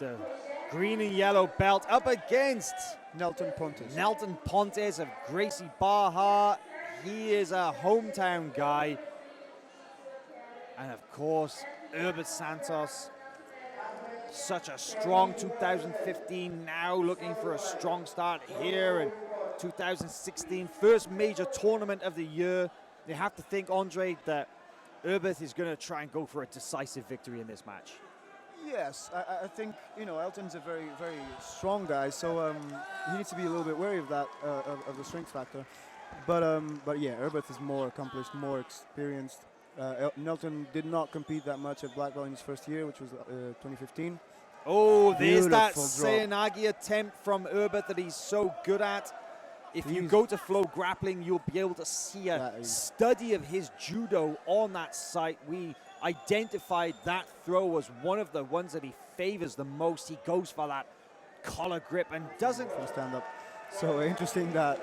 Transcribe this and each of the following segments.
the green and yellow belt up against Nelton Pontes. Nelton Pontes of Gracie Barra. He is a hometown guy. And of course, Erberth Santos, such a strong 2015, now looking for a strong start here in 2016, first major tournament of the year. You have to think, Andre, that Erberth is going to try and go for a decisive victory in this match. Yes, I think, you know, Elton's a very, very strong guy, so he needs to be a little bit wary of that, of the strength factor. But yeah, Erberth is more accomplished, more experienced. Nelton did not compete that much at black belt in his first year, which was 2015. Oh, there's that Beautiful drop. Seoinage attempt from Erberth that he's so good at. If you go to flow grappling, you'll be able to see a study of his judo on that site. We identified that throw as one of the ones that he favors the most. He goes for that collar grip and doesn't stand up. So interesting that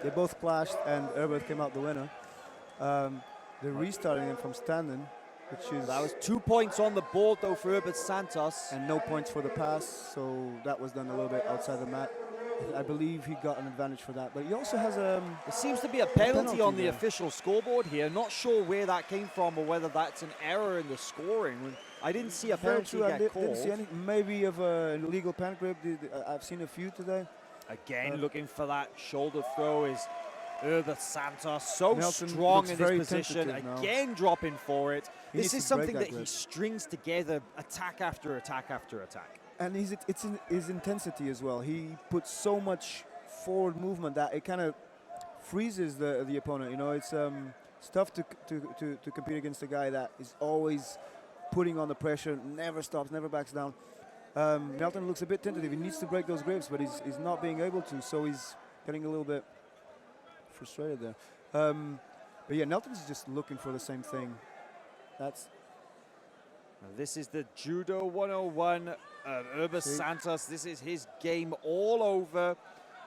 they both clashed and Erberth came out the winner. They're restarting him from standing, which is... That was 2 points on the board, though, for Erberth Santos. And no points for the pass, so that was done a little bit outside the mat. I believe he got an advantage for that, but he also has a... There seems to be a penalty on the official scoreboard here. Not sure where that came from or whether that's an error in the scoring. I didn't see a penalty get called. Didn't see any, maybe of an illegal pen grip. I've seen a few today. Again, looking for that shoulder throw is Erberth Santos, so Nelton strong in his position, now. again dropping for it. This is something that grip. he strings together, attack after attack after attack. And it's in his intensity as well. He puts so much forward movement that it kind of freezes the opponent. You know, it's tough to compete against a guy that is always putting on the pressure, never stops, never backs down. Nelton looks a bit tentative. He needs to break those grips, but he's not being able to, so he's getting a little bit frustrated there. But yeah, Nelton's just looking for the same thing. This is the Judo 101 of Erberth Santos. This is his game all over.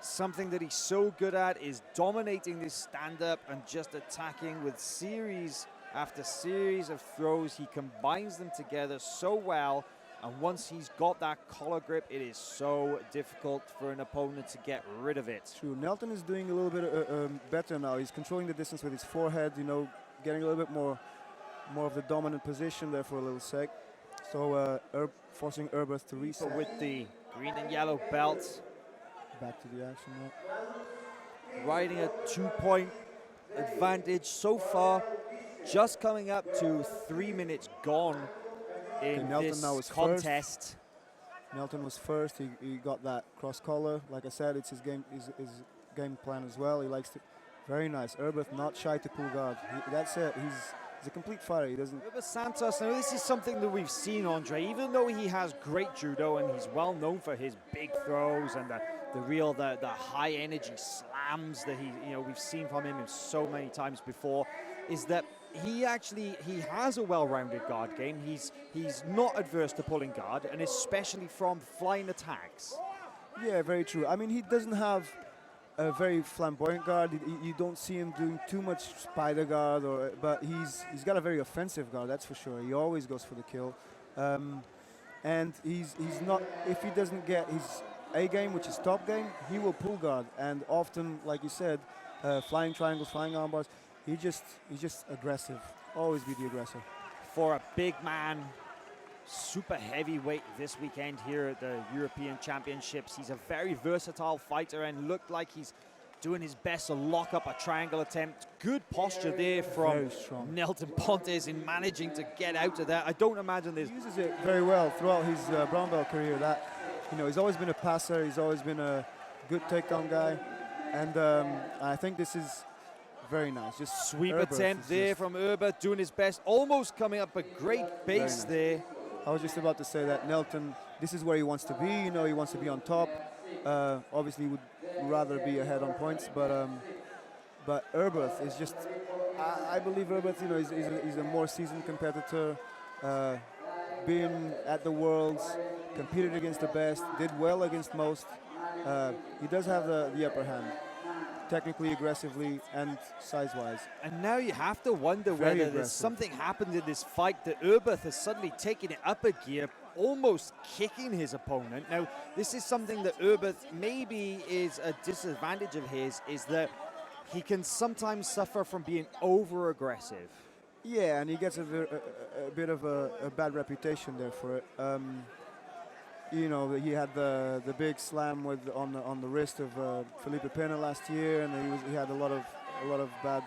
Something that he's so good at is dominating this stand-up and just attacking with series after series of throws. He combines them together so well. And once he's got that collar grip, it is so difficult for an opponent to get rid of it. True. Nelton is doing a little bit better now. He's controlling the distance with his forehead, you know, getting a little bit more of the dominant position there for a little sec. So forcing Erberth to reset. With the green and yellow belt. Back to the action now. Riding a 2-point advantage so far. Just coming up to 3 minutes gone in this contest. First. Nelton was first. He got that cross collar. Like I said, it's his game plan as well. He likes to. Very nice. Erberth not shy to pull guard. That's it. He's a complete fighter. He doesn't. Erberth Santos. Now this is something that we've seen, Andre. Even though he has great judo and he's well known for his big throws and the high energy slams that we've seen from him so many times before, is that he has a well-rounded guard game. He's not adverse to pulling guard, and especially from flying attacks. Yeah, very true. I mean, he doesn't have a very flamboyant guard. You don't see him doing too much spider guard, but he's got a very offensive guard, that's for sure. He always goes for the kill, and he's not. If he doesn't get his A game, which is top game, he will pull guard, and often, like you said, flying triangles, flying arm bars. He's just aggressive. Always be the aggressor. For a big man, super heavyweight this weekend here at the European Championships. He's a very versatile fighter and looked like he's doing his best to lock up a triangle attempt. Good posture there from Nelton Pontes in managing to get out of that. I don't imagine this. He uses it very well throughout his brown belt career. That, you know, he's always been a passer. He's always been a good takedown guy, and I think this is very nice. Just sweep attempt there from Erberth, doing his best, almost coming up a great base there. I was just about to say that Nelton, this is where he wants to be. You know, he wants to be on top. Obviously, would rather be ahead on points, but Erberth is just. I believe Erberth, you know, is a more seasoned competitor. Been at the Worlds, competed against the best, did well against most. He does have the upper hand. Technically, aggressively, and size-wise. And now you have to wonder whether there's something happened in this fight that Erberth has suddenly taken it up a gear, almost kicking his opponent. Now, this is something that Erberth maybe is a disadvantage of his, is that he can sometimes suffer from being over-aggressive. Yeah, and he gets a bit of a bad reputation there for it. You know, he had the big slam on the wrist of Felipe Pena last year, and he had a lot of bad.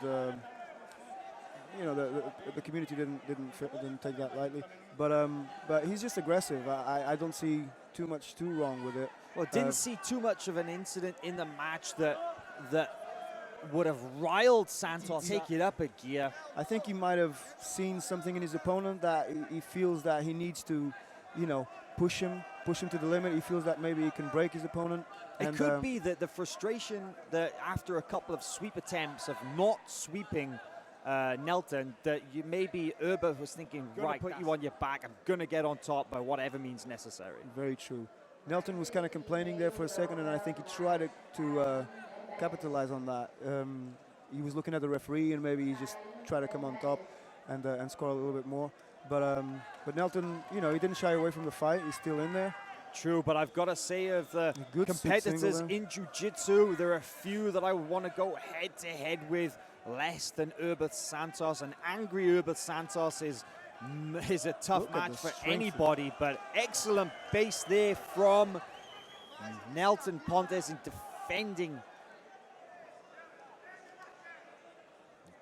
You know, the community didn't take that lightly, but he's just aggressive. I don't see too wrong with it. Well, didn't see too much of an incident in the match that would have riled Santos. Take it up a gear. I think he might have seen something in his opponent that he feels that he needs to, you know, push him to the limit. He feels that maybe he can break his opponent. It could be that the frustration that after a couple of sweep attempts of not sweeping Nelton, that maybe Erberth was thinking, right, put you on your back, I'm going to get on top by whatever means necessary. Very true. Nelton was kind of complaining there for a second, and I think he tried to capitalize on that. He was looking at the referee, and maybe he just tried to come on top and score a little bit more. But Nelton, you know, he didn't shy away from the fight. He's still in there. True, but I've got to say, of the competitors in Jiu-Jitsu, there are a few that I want to go head-to-head with less than Erberth Santos. An angry Erberth Santos is a tough match for anybody, but excellent base there from Nelton Pontes in defending.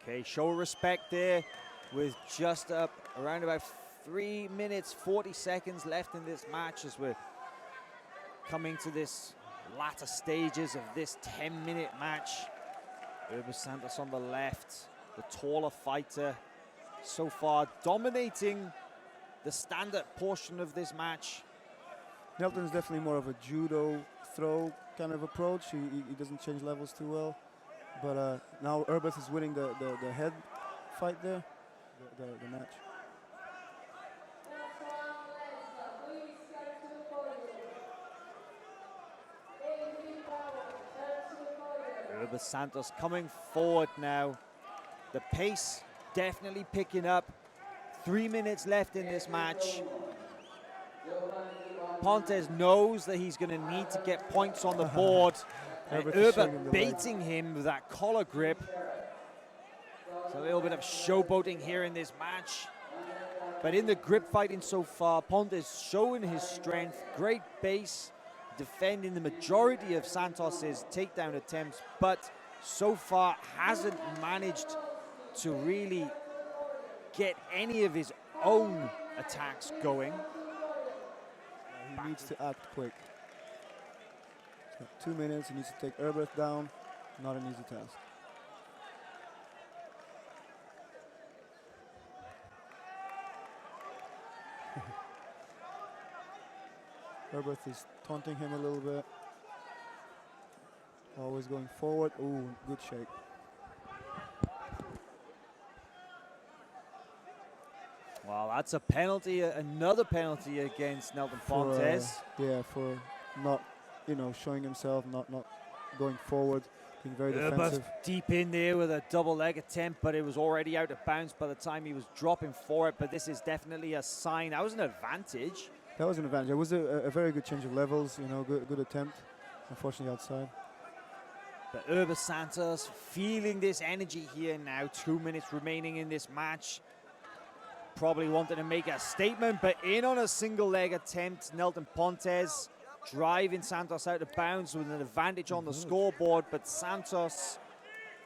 Okay, show respect there with just up around about 3 minutes, 40 seconds left in this match as we're coming to this latter stages of this 10-minute match. Erberth Santos on the left, the taller fighter, so far dominating the stand-up portion of this match. Nelton's definitely more of a judo throw kind of approach. He doesn't change levels too well. But now Erberth is winning the head fight there, the match. Erberth Santos coming forward now. The pace definitely picking up. 3 minutes left in this match. Pontes knows that he's going to need to get points on the board. Erberth baiting him with that collar grip. It's a little bit of showboating here in this match. But in the grip fighting so far, Pontes showing his strength. Great base, defending the majority of Santos's takedown attempts, but so far hasn't managed to really get any of his own attacks going. He needs to act quick. 2 minutes, he needs to take Erberth down. Not an easy task. Erberth is taunting him a little bit. Always going forward. Ooh, good shake. Well, that's a penalty, another penalty against Nelton Pontes. For not, you know, showing himself, not going forward, being very defensive. Deep in there with a double leg attempt, but it was already out of bounds by the time he was dropping for it. But this is definitely a sign. That was an advantage. That was an advantage. It was a very good change of levels, you know, good attempt. Unfortunately outside. But Erberth Santos feeling this energy here now. 2 minutes remaining in this match. Probably wanted to make a statement, but in on a single leg attempt. Nelton Pontes driving Santos out of bounds with an advantage on the scoreboard, but Santos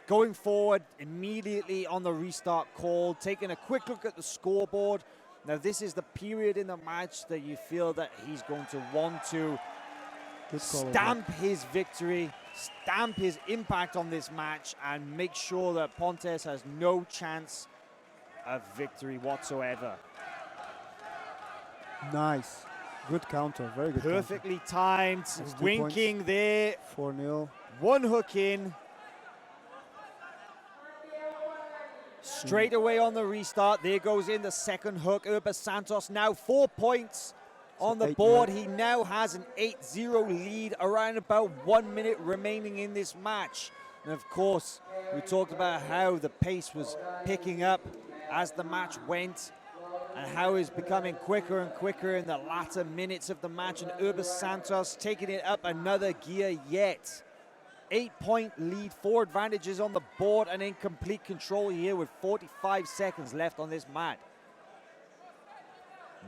going forward immediately on the restart call, taking a quick look at the scoreboard. Now this is the period in the match that you feel that he's going to want to stamp his victory, stamp his impact on this match, and make sure that Pontes has no chance of victory whatsoever. Nice. Good counter. Very good. Perfectly timed. Winking points there. 4-0. One hook in. Straight away on the restart. There goes in the second hook. Erberth Santos now 4 points on the board. He now has an 8-0 lead, around about 1 minute remaining in this match. And of course, we talked about how the pace was picking up as the match went. and how he's becoming quicker and quicker in the latter minutes of the match. And Erberth Santos taking it up another gear yet. 8-point lead, 4 advantages on the board, and in complete control here with 45 seconds left on this mat.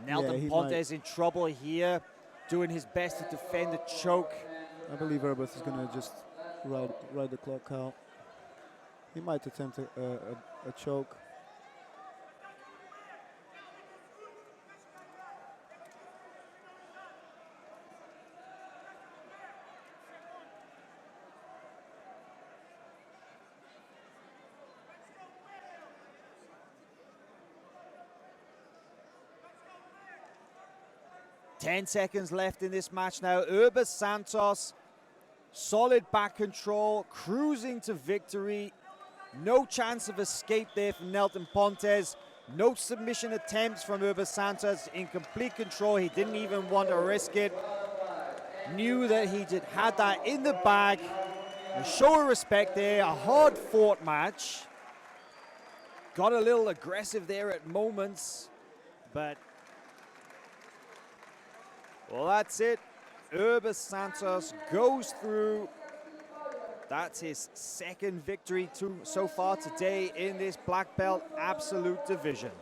Nelton Pontes in trouble here, doing his best to defend the choke. I believe Erberth is going to just ride the clock out. He might attempt a choke. Ten seconds left in this match now. Erberth Santos, solid back control, cruising to victory. No chance of escape there from Nelton Pontes. No submission attempts from Erberth Santos. In complete control, he didn't even want to risk it. Knew that he had that in the bag. A show of respect there, a hard-fought match. Got a little aggressive there at moments, but well, that's it. Erberth Santos goes through. That's his second victory so far today in this black belt absolute division.